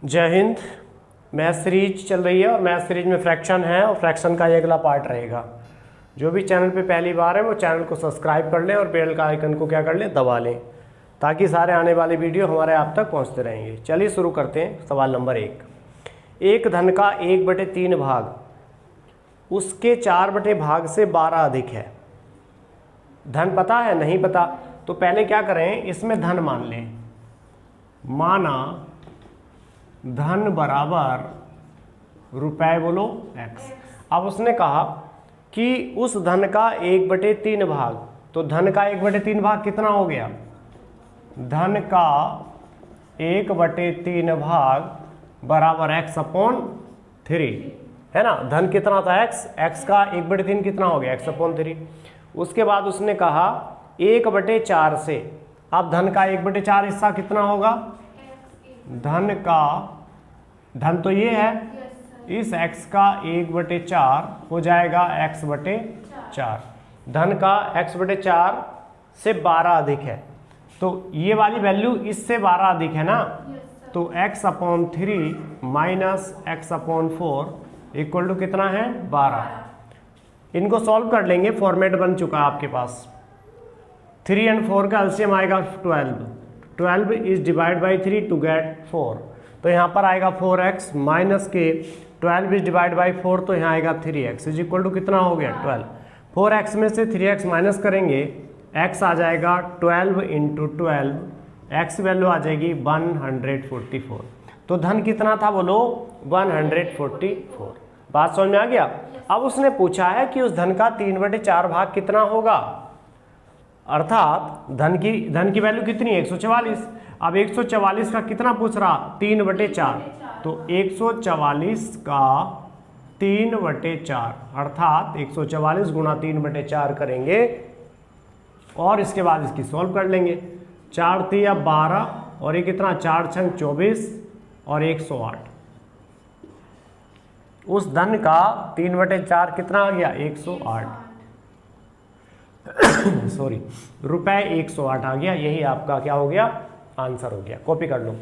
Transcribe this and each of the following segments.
जय Hind. Math series चल रही है और मैथ सीरीज में फ्रैक्शन है और फ्रैक्शन का ये अगला पार्ट रहेगा। जो भी चैनल पे पहली बार है वो चैनल को सब्सक्राइब कर लें और बेल का आइकन को क्या कर लें, दबा लें, ताकि सारे आने वाले वीडियो हमारे आप तक पहुंचते रहेंगे। चलिए शुरू करते हैं। सवाल नंबर 1। एक धन का 1/3 भाग उसके 4 भाग से 12 अधिक है। धन पता है? नहीं पता। तो पहले क्या करें, इसमें धन मान लें। माना धन बराबर रुपए, बोलो x। अब उसने कहा कि उस धन का 1/3 भाग, तो धन का 1/3 भाग कितना हो गया? धन का 1/3 भाग बराबर x/3 है ना। धन कितना था? x का 1/3 कितना हो गया? x/3। उसके बाद उसने कहा 1/4 से, अब धन का 1/4 हिस्सा कितना होगा? धन तो ये है, इस x का 1/4 हो जाएगा x/4। धन का x/4 से 12 अधिक है, तो ये वाली वैल्यू इससे 12 अधिक है ना। तो x/3 minus x/4 equal to कितना है? 12। इनको सॉल्व कर लेंगे, फॉर्मेट बन चुका है आपके पास। 3 और 4 का एलसीएम आएगा 12। 12 is divide by 3 to get 4, तो यहाँ पर आएगा 4x माइनस के 12 इज डिवाइड बाई 4, तो यहाँ आएगा 3x इज इक्वल टू कितना हो गया? 12। 4x में से 3x माइनस करेंगे, x आ जाएगा 12 इंटू 12, x वैल्यू आ जाएगी 144। तो धन कितना था बोलो? 144। बात समझ में आ गया? अब उसने पूछा है कि उस धन का 3/4 भाग कितना होगा, अर्थात धन की वैल्यू कितनी है? 144। अब 144 का कितना पूछ रहा? 3/4। तो 144 का 3/4 अर्थात 144 गुणा 3/4 करेंगे और इसके बाद इसकी सॉल्व कर लेंगे। 4 तिया 12 और ये कितना? 4 छंग 24 और 108। उस धन का 3/4 कितना आ गया? 108 सॉरी, रुपए 108 आ गया। यही आपका क्या हो गया? आंसर हो गया। कॉपी कर लो।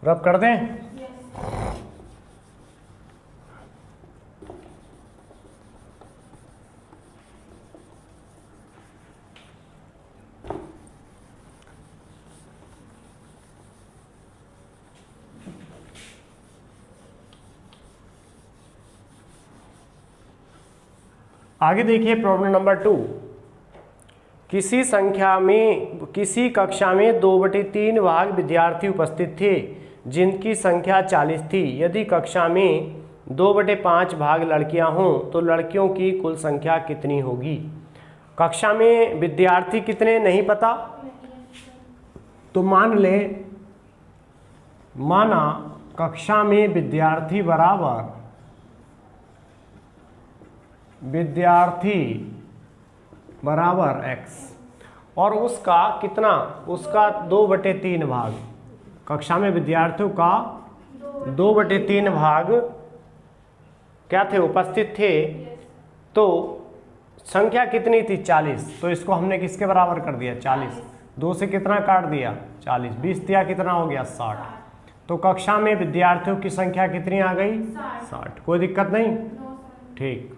रब कर दें। आगे देखिए प्रॉब्लम नंबर 2। किसी कक्षा में 2/3 भाग विद्यार्थी उपस्थित थे जिनकी संख्या 40 थी। यदि कक्षा में 2/5 भाग लड़कियां हों तो लड़कियों की कुल संख्या कितनी होगी? कक्षा में विद्यार्थी कितने नहीं पता, तो माना कक्षा में विद्यार्थी बराबर x और उसका कितना? उसका 2/3 भाग। कक्षा में विद्यार्थियों का 2/3 भाग क्या थे? उपस्थित थे। तो संख्या कितनी थी? 40। तो इसको हमने किसके बराबर कर दिया? 40। 2 से कितना काट दिया? 40। 20 दिया कितना हो गया? 60। तो कक्षा में विद्यार्थियों की संख्या कितनी आ गई? 60। कोई दिक्कत नहीं? ठीक।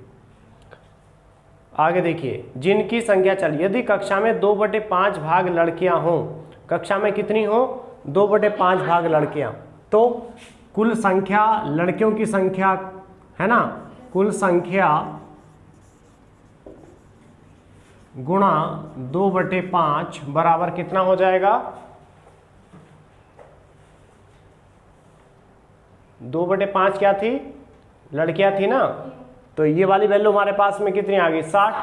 आगे देखिए, जिनकी संख्या चलिए, यदि कक्षा में 2/5 भाग लड़कियां हों, कक्षा में कितनी हो? 2/5 भाग लड़कियां, तो कुल संख्या लड़कियों की संख्या है ना, कुल संख्या गुणा 2/5 बराबर कितना हो जाएगा? 2/5 क्या थी, लड़कियां थी ना, तो ये वाली वैल्यू हमारे पास में कितनी आ गई 60।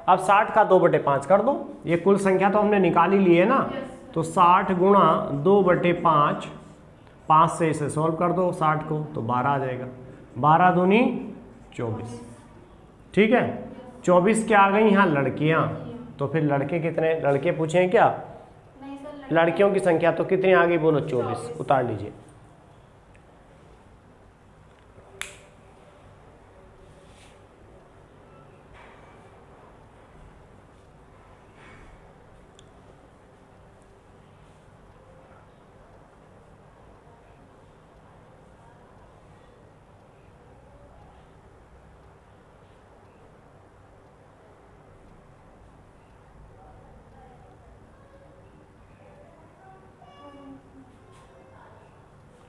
अब 60 का 2/5 कर दो, ये कुल संख्या तो हमने निकाल ही ली है ना, तो 60 गुणा 2/5, 5 से इसे सॉल्व कर दो 60 को, तो 12 आ जाएगा, 12 दूनी 24, ठीक है। 24 क्या आ गई यहाँ लड़कियां, तो फिर लड़के कितने, लड़के पूछे हैं क्या, लड़कियों की संख्या तो कितनी आ गई बोलो 24, उतार लीजिए।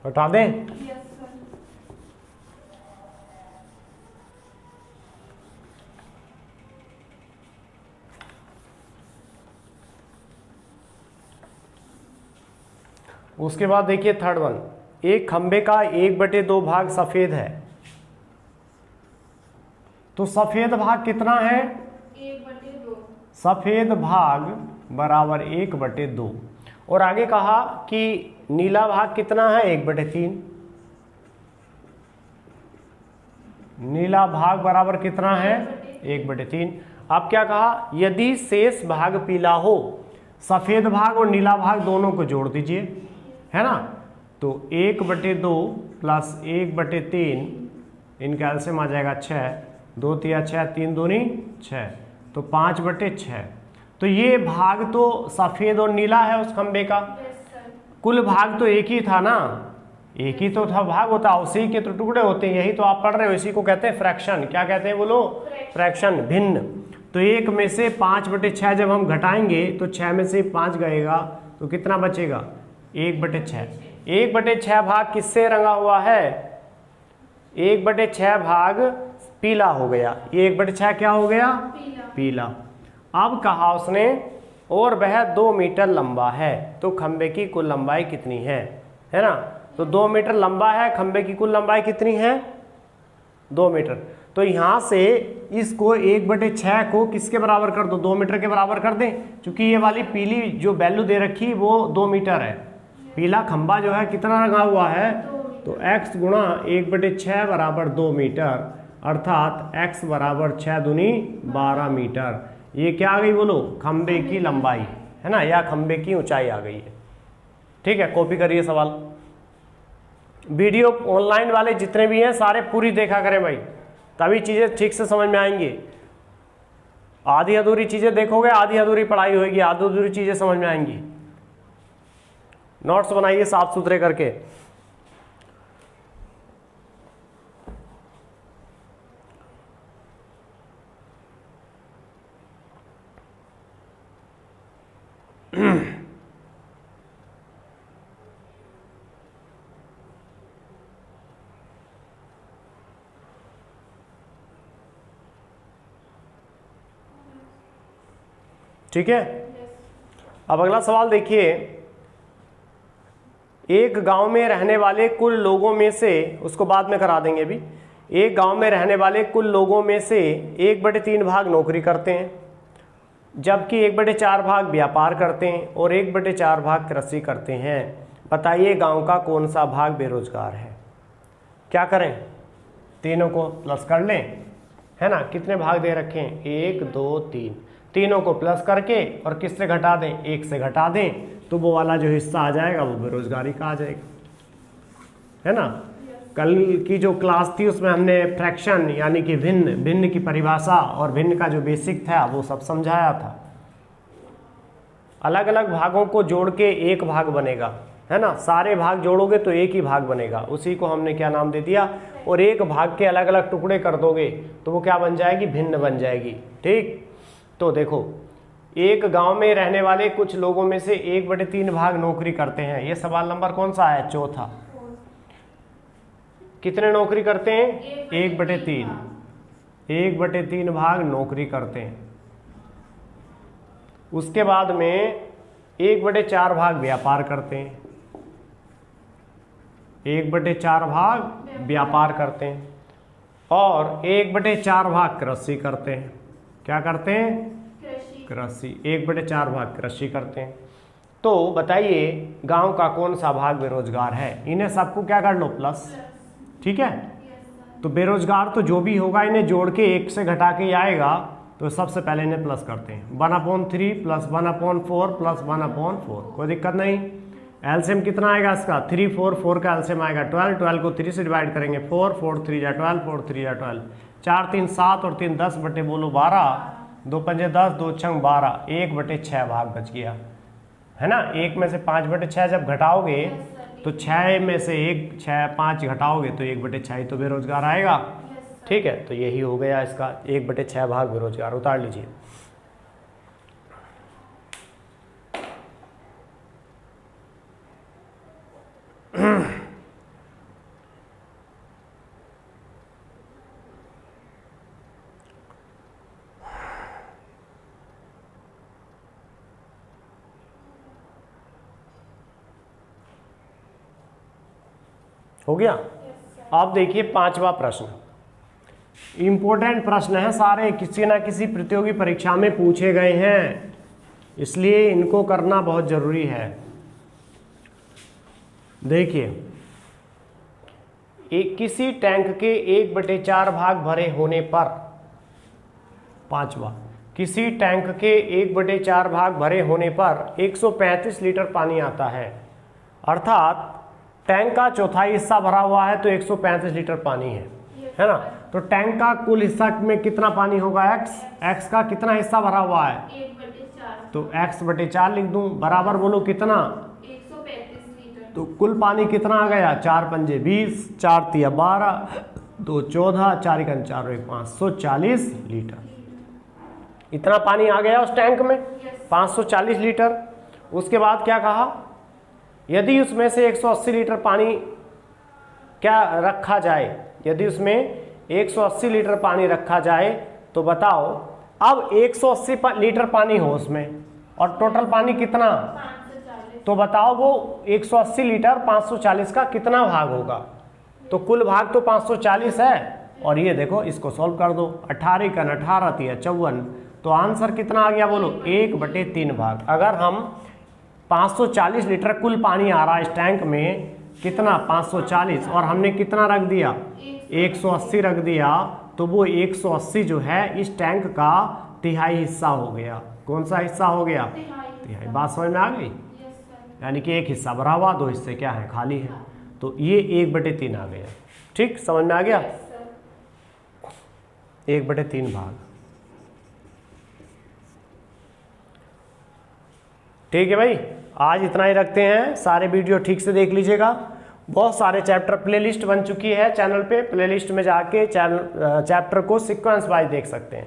हटा दें, उसके बाद देखिए थर्ड वन, एक खंबे का 1/2 भाग सफेद है, तो सफेद भाग कितना है 1/2, सफेद भाग बराबर 1/2, और आगे कहा कि नीला भाग कितना है 1/3, नीला भाग बराबर कितना है 1/3। अब क्या कहा, यदि शेष भाग पीला हो, सफेद भाग और नीला भाग दोनों को जोड़ दीजिए, है ना, तो 1/2 प्लस 1/3, इनका एलसीएम आ जाएगा 6, 2 तिया 6, 3 दूनी 6, तो 5/6। तो ये भाग तो सफेद और नीला है उस खंबे का, कुल भाग तो एक ही था ना, एक ही तो था भाग होता, उसी के तो टुकड़े होते हैं, यही तो आप पढ़ रहे हो, इसी को कहते हैं फ्रैक्शन। क्या कहते हैं बोलो, फ्रैक्शन, भिन्न। तो 1 में से 5/6 जब हम घटाएंगे तो 6 में से 5 गएगा, तो कितना बचेगा 1/6। 1/6 भाग किससे रंगा हुआ है, 1/6 भाग पीला हो गया, ये 1/6 क्या हो गया पीला। अब कहा उसने और वह 2 मीटर लंबा है, तो खंबे की कुल लंबाई कितनी है ना, तो 2 मीटर लंबा है, खंबे की कुल लंबाई कितनी है 2 मीटर। तो यहाँ से इसको 1/6 को किसके बराबर कर दो, 2 मीटर के बराबर कर दें, क्योंकि ये वाली पीली जो वैल्यू दे रखी वो 2 मीटर है, पीला खंबा जो है कितना रंगा हुआ है, तो x गुणा 1/6 बराबर 2 मीटर, अर्थात x बराबर 6 दूनी 12 मीटर। ये क्या आ गई बोलो, खंबे की लंबाई, है ना, या खंबे की ऊंचाई आ गई है। ठीक है, कॉपी करिए सवाल। वीडियो ऑनलाइन वाले जितने भी हैं सारे पूरी देखा करें भाई, तभी चीज़ें ठीक से समझ में आएंगी। आधी अधूरी चीज़ें देखोगे, आधी अधूरी पढ़ाई होगी, आधी अधूरी चीज़ें समझ में आएंगी। नोट्स बनाइए साफ सुथरे करके। ठीक है, अब अगला सवाल देखिए, एक गांव में रहने वाले कुल लोगों में से, उसको बाद में करा देंगे अभी, एक गांव में रहने वाले कुल लोगों में से 1/3 भाग नौकरी करते हैं, जबकि 1/4 भाग व्यापार करते हैं और 1/4 भाग कृषि करते हैं। बताइए गांव का कौन सा भाग बेरोजगार है। क्या करें, तीनों को प्लस कर लें, है ना, कितने भाग दे रखे हैं 1 2 3, तीनों को प्लस करके और किससे घटा दें, 1 से घटा दें, तो वो वाला जो हिस्सा आ जाएगा वो बेरोजगारी का आ जाएगा, है ना। कल की जो क्लास थी उसमें हमने फ्रैक्शन यानी कि भिन्न, भिन्न की परिभाषा और भिन्न का जो बेसिक था वो सब समझाया था। अलग अलग भागों को जोड़ के एक भाग बनेगा, है ना, सारे भाग जोड़ोगे तो एक ही भाग बनेगा, उसी को हमने क्या नाम दे दिया। और एक भाग के अलग अलग टुकड़े कर दोगे तो वो क्या बन जाएगी, भिन्न बन जाएगी। ठीक, तो देखो, एक गांव में रहने वाले कुछ लोगों में से 1/3 भाग नौकरी करते हैं। ये सवाल नंबर कौन सा है, चौथा। कितने नौकरी करते हैं, 1/3, 1/3 भाग नौकरी करते हैं। उसके बाद में 1/4 भाग व्यापार करते हैं, 1/4 भाग व्यापार करते हैं और 1/4 भाग कृषि करते हैं। क्या करते हैं? कृषि। 1/4 भाग कृषि करते हैं। तो बताइए गांव का कौन सा भाग बेरोजगार है? इन्हें सबको क्या कर लो? प्लस। ठीक है, तो बेरोजगार तो जो भी होगा इन्हें जोड़ के 1 से घटा के आएगा, तो सबसे पहले इन्हें प्लस करते हैं। 1/3 प्लस 1/4 प्लस 1/4, कोई दिक्कत नहीं। एलसीएम कितना आएगा इसका? 3 4 4 का एलसीएम आएगा 12। 12 को 3 से डिवाइड करेंगे 4 4 3 जा 12 4 3 जा 12, 4 3 7 और 3 10 बटे बोलो 12, 2 5 10, 2 6 12, 1/6 भाग बच गया है ना। 1 में से 5/6 जब घटाओगे तो 6 में से 5 घटाओगे तो 1/6 ही तो बेरोजगार आएगा। ठीक है, तो यही हो गया इसका 1/6 भाग बेरोजगार। उतार लीजिए। हो गया। अब देखिए 5वां प्रश्न, इंपॉर्टेंट प्रश्न है सारे, किसी ना किसी प्रतियोगी परीक्षा में पूछे गए हैं, इसलिए इनको करना बहुत जरूरी है। देखिए, किसी टैंक के 1/4 भाग भरे होने पर, 5वां, किसी टैंक के 1/4 भाग भरे होने पर 135 लीटर पानी आता है। अर्थात टैंक का चौथाई हिस्सा भरा हुआ है तो 135 लीटर पानी है ना। तो टैंक का कुल हिस्सा में कितना पानी होगा? x का कितना हिस्सा भरा हुआ है? 1/4। तो x/4 लिख दूं, बराबर बोलो कितना? 135 लीटर। तो कुल पानी कितना आ गया? 4 पंजे 20, 4 तिया 12, 2 14, 4 एकम 4 1 540 लीटर। इतना पानी आ गया उस टैंक में, 540 लीटर। उसके बाद क्या कहा? यदि उसमें से 180 लीटर पानी क्या रखा जाए, यदि उसमें 180 लीटर पानी रखा जाए तो बताओ, अब 180 लीटर पानी हो उसमें और टोटल पानी कितना? 540। तो बताओ वो 180 लीटर 540 का कितना भाग होगा? तो कुल भाग तो 540 है। और ये देखो, इसको सॉल्व कर दो, 18 का 18 तिया 54, तो आंसर कितना आ गया बोलो? 1/3 भाग। अगर हम 540 लीटर कुल पानी आ रहा है इस टैंक में, कितना? 540, और हमने कितना रख दिया? 180 रख दिया, तो वो 180 जो है इस टैंक का तिहाई हिस्सा हो गया। कौन सा हिस्सा हो गया? तिहाई। बात समझ में आ गई? यानी कि एक हिस्सा भरा हुआ, 2 हिस्से क्या है? खाली है। तो ये 1/3 आ गया। ठीक, समझ में आ गया? 1/3 भाग। ठीक है भाई, आज इतना ही रखते हैं। सारे वीडियो ठीक से देख लीजिएगा। बहुत सारे चैप्टर प्लेलिस्ट बन चुकी है चैनल पे, प्लेलिस्ट में जाके चैप्टर को सीक्वेंस वाइज देख सकते हैं।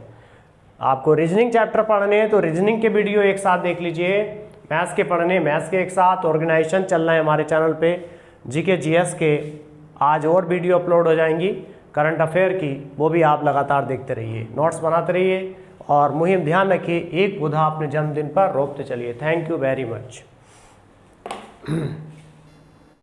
आपको रीजनिंग चैप्टर पढ़ने हैं तो रीजनिंग के वीडियो एक साथ देख लीजिए, मैथ्स के पढ़ने मैथ्स के एक साथ। ऑर्गेनाइजेशन चल रहा है हमारे चैनल पे, जीके जीएस के आज और वीडियो अपलोड हो जाएंगी, करंट अफेयर की, वो भी आप लगातार देखते रहिए, नोट्स बनाते रहिए। और मुहिम ध्यान रखिए, एक पौधा अपने जन्मदिन पर रोपते चलिए। Thank you very much.